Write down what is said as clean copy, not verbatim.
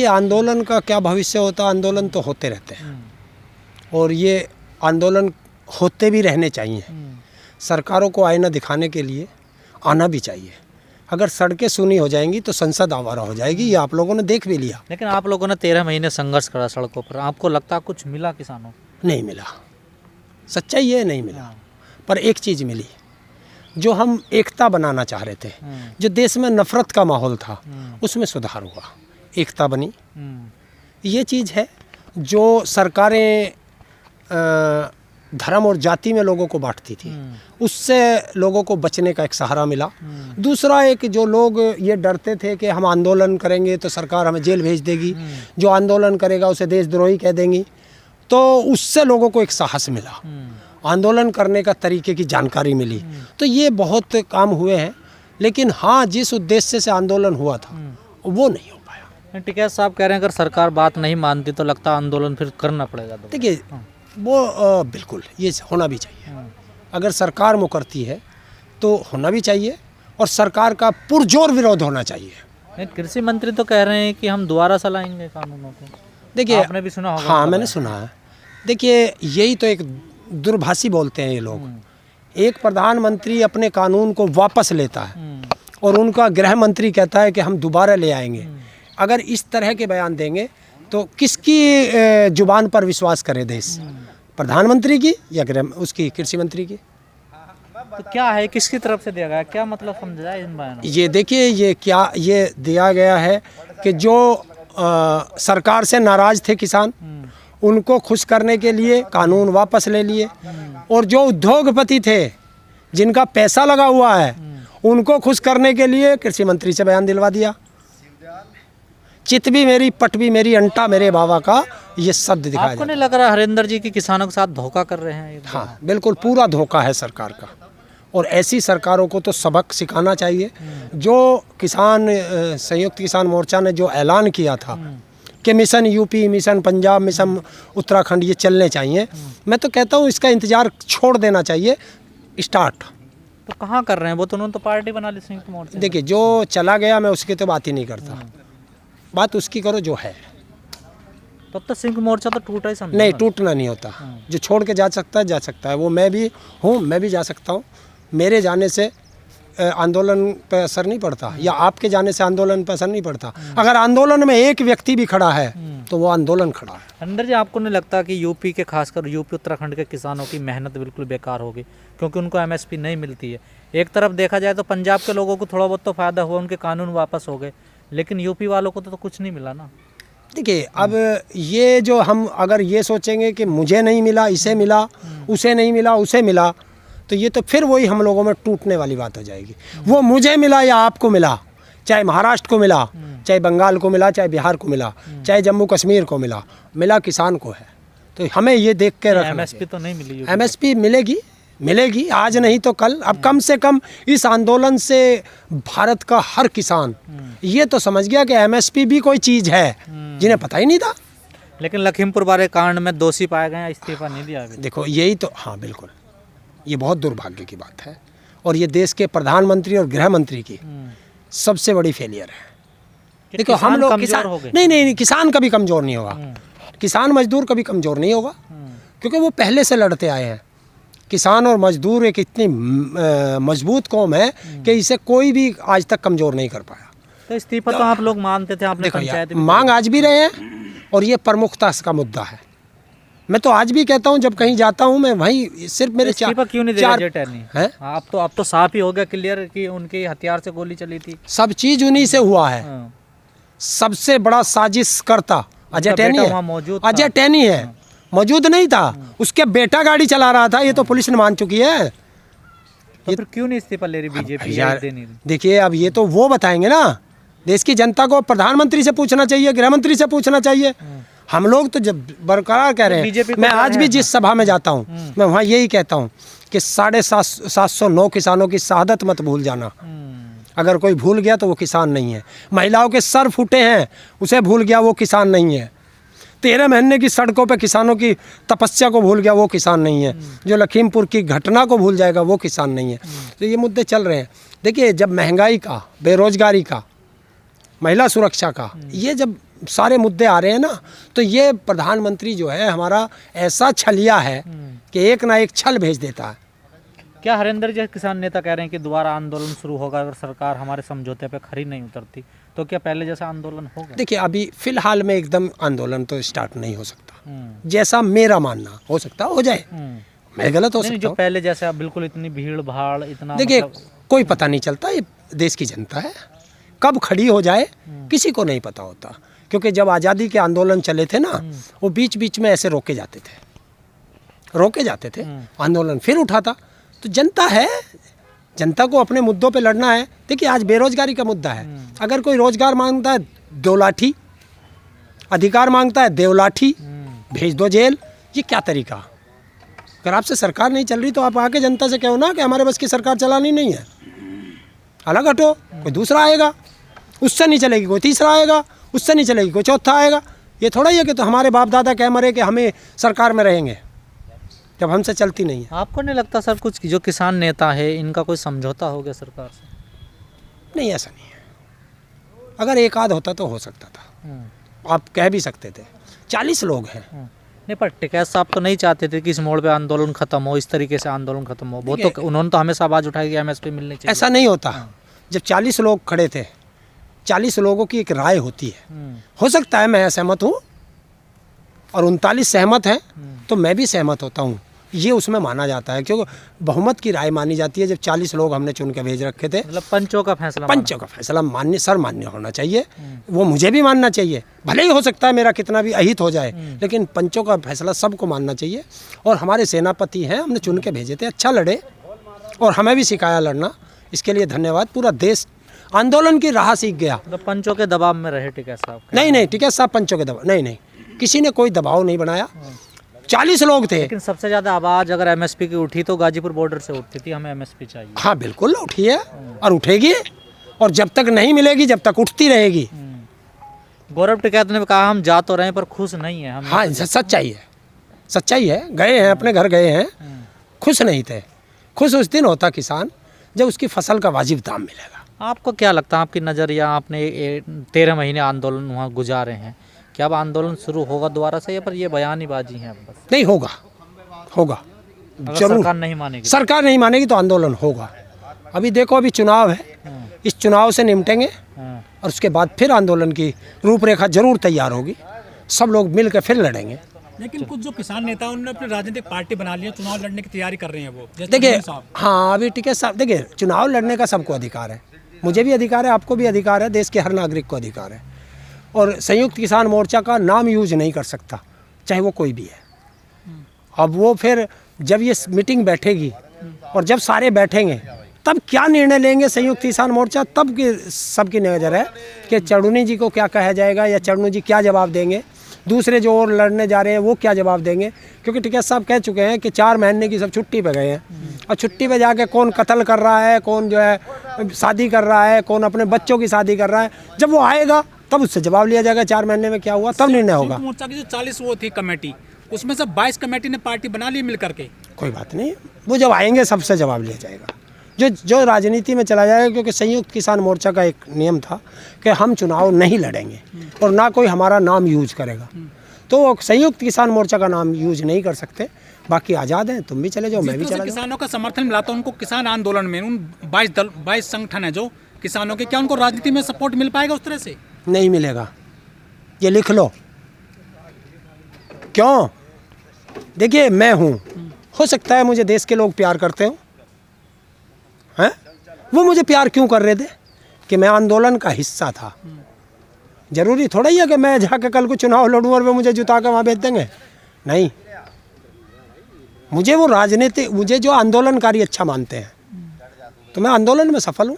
देखिए, आंदोलन का क्या भविष्य होता है, आंदोलन तो होते रहते हैं और ये आंदोलन होते भी रहने चाहिए। सरकारों को आईना दिखाने के लिए आना भी चाहिए। अगर सड़कें सूनी हो जाएंगी तो संसद आवारा हो जाएगी, ये आप लोगों ने देख भी लिया। लेकिन आप लोगों ने 13 महीने संघर्ष करा सड़कों पर, आपको लगता है कुछ मिला किसानों को? नहीं मिला, सच्चाई ये नहीं मिला। पर एक चीज़ मिली, जो हम एकता बनाना चाह रहे थे, जो देश में नफरत का माहौल था, उसमें सुधार हुआ, एकता बनी। ये चीज़ है जो सरकारें धर्म और जाति में लोगों को बांटती थी, उससे लोगों को बचने का एक सहारा मिला। दूसरा, एक जो लोग ये डरते थे कि हम आंदोलन करेंगे तो सरकार हमें जेल भेज देगी, जो आंदोलन करेगा उसे देशद्रोही कह देंगी, तो उससे लोगों को एक साहस मिला, आंदोलन करने का तरीके की जानकारी मिली। तो ये बहुत काम हुए हैं। लेकिन हाँ, जिस उद्देश्य से आंदोलन हुआ था वो नहीं हो पाया। टिकैत साहब कह रहे हैं अगर सरकार बात नहीं मानती तो लगता आंदोलन फिर करना पड़ेगा। देखिए, वो बिल्कुल ये होना भी चाहिए। अगर सरकार मुकरती है तो होना भी चाहिए और सरकार का पुरजोर विरोध होना चाहिए। कृषि मंत्री तो कह रहे हैं कि हम दोबारा चलाएंगे कानूनों को। देखिए, आपने भी सुना होगा। हाँ, मैंने सुना है। देखिए, यही तो एक दुर्भाषी बोलते हैं ये लोग। एक प्रधानमंत्री अपने कानून को वापस लेता है और उनका गृह मंत्री कहता है कि हम दोबारा ले आएंगे। अगर इस तरह के बयान देंगे तो किसकी जुबान पर विश्वास करे देश? प्रधानमंत्री की या उसकी कृषि मंत्री की? तो क्या है, किसकी तरफ से दिया गया, क्या मतलब समझा जाए इन बयानों? ये देखिए, ये दिया गया है कि जो सरकार से नाराज थे किसान, उनको खुश करने के लिए कानून वापस ले लिए, और जो उद्योगपति थे जिनका पैसा लगा हुआ है उनको खुश करने के लिए कृषि मंत्री से बयान दिलवा दिया। चित भी मेरी, पट भी मेरी, अंटा मेरे बाबा का, ये शब्द दिखाया। आपको नहीं लग रहा हरिंदर जी की किसानों के साथ धोखा कर रहे हैं? हाँ, बिल्कुल पूरा धोखा है सरकार का, और ऐसी सरकारों को तो सबक सिखाना चाहिए। जो किसान संयुक्त किसान मोर्चा ने जो ऐलान किया था कि mission UP, mission Punjab, mission Uttarakhand ये चलने चाहिए, मैं तो कहता हूँ इसका इंतजार छोड़ देना चाहिए। स्टार्ट तो कहाँ कर रहे हैं वो? तो उन्होंने तो पार्टी बना ली संयुक्त मोर्चा। देखिए, जो चला गया मैं उसकी तो बात ही नहीं करता, बात उसकी करो जो है। तब तो संयुक्त मोर्चा तो टूटा ही समझो। नहीं, टूटना नहीं होता। जो छोड़ के जा सकता है वो मैं भी हूँ, मैं भी जा सकता हूँ। मेरे जाने से आंदोलन पर असर नहीं पड़ता, या आपके जाने से आंदोलन पर असर नहीं पड़ता। अगर आंदोलन में एक व्यक्ति भी खड़ा है तो वो आंदोलन खड़ा है। अंदर जी, आपको नहीं लगता कि यूपी के, खासकर यूपी उत्तराखंड के किसानों की मेहनत बिल्कुल बेकार होगी क्योंकि उनको एमएसपी नहीं मिलती है? एक तरफ देखा जाए तो पंजाब के लोगों को थोड़ा बहुत तो फ़ायदा हुआ, उनके कानून वापस हो गए, लेकिन यूपी वालों को तो कुछ नहीं मिला ना। देखिए, अब ये जो हम अगर ये सोचेंगे कि मुझे नहीं मिला, इसे मिला, उसे नहीं मिला, उसे मिला, तो ये तो फिर वही हम लोगों में टूटने वाली बात हो जाएगी। वो मुझे मिला या आपको मिला, चाहे महाराष्ट्र को मिला, चाहे बंगाल को मिला, चाहे बिहार को मिला, चाहे जम्मू कश्मीर को मिला, मिला किसान को है। तो हमें ये देख के रखना, एमएसपी तो नहीं मिली। एमएसपी मिलेगी आज नहीं तो कल। अब कम से कम इस आंदोलन से भारत का हर किसान ये तो समझ गया कि एमएसपी भी कोई चीज़ है, जिन्हें पता ही नहीं था। लेकिन लखीमपुर बारे कांड में दोषी पाए गए, इस्तीफा नहीं दिया अभी। देखो, यही तो, हाँ बिल्कुल, ये बहुत दुर्भाग्य की बात है और ये देश के प्रधानमंत्री और गृह मंत्री की सबसे बड़ी फेलियर है। देखो, हम लोग किसान नहीं, किसान कभी कमज़ोर नहीं होगा, किसान मजदूर कभी कमज़ोर नहीं होगा, क्योंकि वो पहले से लड़ते आए हैं। किसान और मजदूर एक इतनी मजबूत कौम है कि इसे कोई भी आज तक कमज़ोर नहीं कर पाया। तो इस्तीफा तो आप लोग मानते थे, आपने पंचायत में मांग आज भी रहे हैं और ये प्रमुखता का मुद्दा है। मैं तो आज भी कहता हूँ, जब कहीं जाता हूँ मैं वहीं सिर्फ मेरे क्यों नहीं है? अब तो साफ ही हो गया, क्लियर कि उनके हथियार से गोली चली थी। सब चीज उन्हीं से हुआ है। सबसे बड़ा साजिश करता अजय टैनी है। अजय टैनी है, मौजूद नहीं था, उसके बेटा गाड़ी चला रहा था, ये तो पुलिस ने मान चुकी है। तो फिर क्यों नहीं इस्तीफा ले रही बीजेपी? देखिए, अब ये तो वो बताएंगे ना, देश की जनता को प्रधानमंत्री से पूछना चाहिए, गृह मंत्री से पूछना चाहिए। हम लोग तो जब बरकरार कह रहे हैं, मैं आज भी जिस सभा में जाता हूँ मैं वहाँ यही कहता हूँ कि 709 किसानों की शहादत मत भूल जाना। अगर कोई भूल गया तो वो किसान नहीं है। महिलाओं के सर फूटे हैं, उसे भूल गया वो किसान नहीं है। 13 महीने की सड़कों पे किसानों की तपस्या को भूल गया वो किसान नहीं है। जो लखीमपुर की घटना को भूल जाएगा वो किसान नहीं है। तो ये मुद्दे चल रहे हैं। देखिए, जब महंगाई का, बेरोजगारी का महिला सुरक्षा का, ये जब सारे मुद्दे आ रहे हैं ना, तो ये प्रधानमंत्री जो है हमारा ऐसा छलिया है कि एक ना एक छल भेज देता है। क्या हरिंदर जी किसान नेता कह रहे हैं कि दोबारा आंदोलन शुरू होगा अगर सरकार हमारे समझौते पे खरी नहीं उतरती, तो क्या पहले जैसा आंदोलन होगा? देखिए, अभी फिलहाल में एकदम आंदोलन तो स्टार्ट नहीं हो सकता, जैसा मेरा मानना, हो सकता हो जाए, मैं गलत हो सकता जो हूँ। पहले जैसे अब बिल्कुल इतनी भीड़ भाड़ इतना, देखिए कोई पता नहीं चलता, ये देश की जनता है, कब खड़ी हो जाए किसी को नहीं पता होता। क्योंकि जब आज़ादी के आंदोलन चले थे ना, वो बीच बीच में ऐसे रोके जाते थे, आंदोलन फिर उठाता। तो जनता है, जनता को अपने मुद्दों पे लड़ना है। देखिए आज बेरोजगारी का मुद्दा है, अगर कोई रोजगार मांगता है दो लाठी, अधिकार मांगता है देव लाठी, भेज दो जेल। ये क्या तरीका? अगर आपसे सरकार नहीं चल रही तो आप आके जनता से कहो ना कि हमारे बस की सरकार चलानी नहीं है, अलग हटो, कोई दूसरा आएगा, उससे नहीं चलेगी कोई तीसरा आएगा, उससे नहीं चलेगी कोई चौथा आएगा। ये थोड़ा ही है कि तो हमारे बाप दादा कह मरे कि हमें सरकार में रहेंगे जब हमसे चलती नहीं है। आपको नहीं लगता सर कुछ जो किसान नेता है इनका कोई समझौता हो गया सरकार से? नहीं, ऐसा नहीं है। अगर एक आध होता तो हो सकता था, आप कह भी सकते थे। 40 लोग हैं। नहीं, पर टिकैत साहब तो नहीं चाहते थे कि इस मोड़ पे आंदोलन खत्म हो, इस तरीके से आंदोलन खत्म हो। वो तो उन्होंने तो हमेशा आवाज़ उठाई कि MSP मिलनी चाहिए। ऐसा नहीं होता। जब 40 लोग खड़े थे, 40 लोगों की एक राय होती है। हो सकता है मैं असहमत हूँ और 39 सहमत हैं, तो मैं भी सहमत होता हूँ, ये उसमें माना जाता है। क्योंकि बहुमत की राय मानी जाती है। जब 40 लोग हमने चुन के भेज रखे थे, मतलब पंचों का फैसला मान्य सर्वमान्य होना चाहिए। वो मुझे भी मानना चाहिए, भले ही हो सकता है मेरा कितना भी अहित हो जाए, लेकिन पंचों का फैसला सबको मानना चाहिए। और हमारे सेनापति हैं, हमने चुन के भेजे थे, अच्छा लड़े और हमें भी सिखाया लड़ना, इसके लिए धन्यवाद। पूरा देश आंदोलन की राह सीख गया। तो पंचों के दबाव में रहे टिकैत साहब? नहीं, टिकैत साहब पंचों के दबाव नहीं, किसी ने कोई दबाव नहीं बनाया। 40 लोग थे। लेकिन सबसे ज़्यादा आवाज़ अगर MSP की उठी तो गाजीपुर बॉर्डर से उठती थी, हमें MSP चाहिए। हाँ बिल्कुल उठी है और उठेगी, और जब तक नहीं मिलेगी जब तक उठती रहेगी। गौरव टिकैत ने कहा हम जा तो रहे हैं पर खुश नहीं है हम। हाँ, सच्चाई है। गए हैं, अपने घर गए हैं, खुश नहीं थे। खुश उस दिन होता किसान जब उसकी फसल का वाजिब दाम मिलेगा। आपको क्या लगता है, आपकी नज़रिया, आपने 13 महीने आंदोलन वहाँ गुजारे हैं, क्या अब आंदोलन शुरू होगा दोबारा से, या पर ये बयानीबाजी है बस? नहीं, होगा जरूर। सरकार नहीं मानेगी तो आंदोलन होगा। अभी देखो, अभी चुनाव है, इस चुनाव से निपटेंगे और उसके बाद फिर आंदोलन की रूपरेखा जरूर तैयार होगी, सब लोग मिलकर फिर लड़ेंगे। लेकिन कुछ जो किसान नेता उन्होंने अपनी राजनीतिक पार्टी बना ली है, चुनाव लड़ने की तैयारी कर रहे हैं वो। देखिए हाँ, अभी टिकैत साहब, देखिए चुनाव लड़ने का सबको अधिकार है, मुझे भी अधिकार है, आपको भी अधिकार है, देश के हर नागरिक को अधिकार है। और संयुक्त किसान मोर्चा का नाम यूज नहीं कर सकता, चाहे वो कोई भी है। अब वो फिर जब ये मीटिंग बैठेगी और जब सारे बैठेंगे तब क्या निर्णय लेंगे संयुक्त किसान मोर्चा, तब की सबकी नज़र है कि चढ़ूनी जी को क्या कहा जाएगा या चढ़नू जी क्या जवाब देंगे, दूसरे जो और लड़ने जा रहे हैं वो क्या जवाब देंगे। क्योंकि टिकैत साहब कह चुके हैं कि 4 महीने की सब छुट्टी पे गए हैं, और छुट्टी पे जाके कौन कत्ल कर रहा है, कौन जो है शादी कर रहा है, कौन अपने बच्चों की शादी कर रहा है, जब वो आएगा तब उससे जवाब लिया जाएगा 4 महीने में क्या हुआ, तब निर्णय होगा। मोर्चा की जो 40 वो थी कमेटी, उसमें से 22 कमेटी ने पार्टी बना ली मिल करके। कोई बात नहीं, वो जब आएंगे सबसे जवाब लिया जाएगा, जो राजनीति में चला जाएगा। क्योंकि संयुक्त किसान मोर्चा का एक नियम था कि हम चुनाव नहीं लड़ेंगे और ना कोई हमारा नाम यूज करेगा, तो संयुक्त किसान मोर्चा का नाम यूज नहीं कर सकते। बाकी आज़ाद हैं, तुम भी चले जाओ, मैं भी चला जाऊँ। किसानों का समर्थन मिला था उनको किसान आंदोलन में, उन 22 संगठन है जो किसानों के, क्या उनको राजनीति में सपोर्ट मिल पाएगा उस तरह से? नहीं मिलेगा, ये लिख लो। क्यों? देखिए मैं हूँ, हो सकता है मुझे देश के लोग प्यार करते हो, हैं? वो मुझे प्यार क्यों कर रहे थे कि मैं आंदोलन का हिस्सा था। जरूरी थोड़ा ही है कि मैं जाके कल को चुनाव लड़ूं और वे मुझे जुटा कर वहाँ भेज देंगे। नहीं, मुझे वो राजनीति, मुझे जो आंदोलनकारी अच्छा मानते हैं, तो मैं आंदोलन में सफल हूँ।